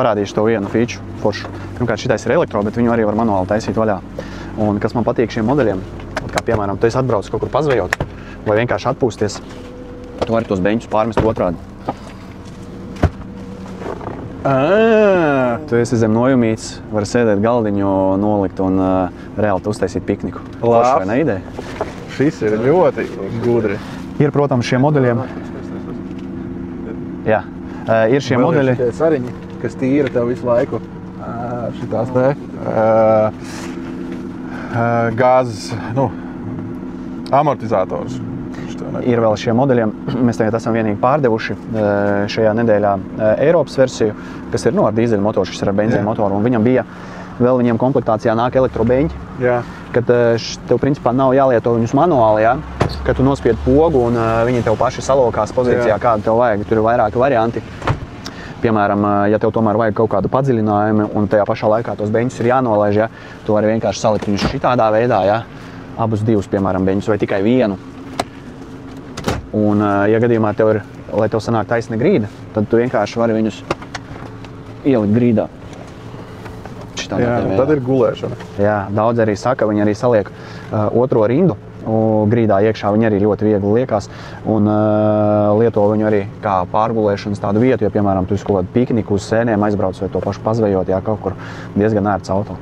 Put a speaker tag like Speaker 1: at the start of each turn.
Speaker 1: parādīšu to vienu feature foršu. Pirmkārt, šitais ir elektro, bet viņu arī var manuāli taisīt vaļā. Un kas man patīk šiem modeļiem, kā piemēram, tu esi atbraucis kaut kur pazvejot vai vienkārši atpūsties, tu vari tos beņķus pārmest otrādi. Tu esi zem nojumīts, var sēdēt galdiņu, nolikt un reāli uztaisīt pikniku. Forši, vai ne ideja?
Speaker 2: Šis ir ļoti gudri.
Speaker 1: Ir, protams, šiem modeļiem. Jā, ir šie modeļi.
Speaker 2: Šitie sariņi, kas tīra tev visu laiku. Šitās te gāzes, amortizators.
Speaker 1: Ir vēl šiem modeļiem. Mēs tagad esam vienīgi pārdevuši šajā nedēļā Eiropas versiju, kas ir ar dīzeļu motoru, šis ir ar benzīna motoru. Un viņam bija vēl viņiem komplektācijā nāk elektrobeņķi.
Speaker 2: Jā.
Speaker 1: Kad tev principā nav jālieto viņus manuāli, ja? Kad tu nospied pogu un viņi tev paši salokās pozīcijā, kādu tev vajag. Tur ir vairāki varianti. Piemēram, ja tev tomēr vajag kaut kādu padziļinājumu un tajā pašā laikā tos beņķus ir jānolaiž, ja? Tu vari vienkārši salikt viņus šitādā veidā, ja? Abus divus, piemēram, beņķus vai tikai vienu. Un, ja gadījumā tev ir, lai tev sanāk taisna grīda, tad tu vienkārši vari viņus ielikt grīdā.
Speaker 2: Jā, tad ir gulēšana.
Speaker 1: Jā, daudz arī saka, viņi arī saliek otro rindu grīdā iekšā, viņi arī ļoti viegli liekas un lieto viņu arī kā pārgulēšanas tādu vietu, ja, piemēram, tu esi kaut kādu pikniku uz sēniem aizbrauc vai to pašu pazvejot, jā, kaut kur diezgan ērts auto.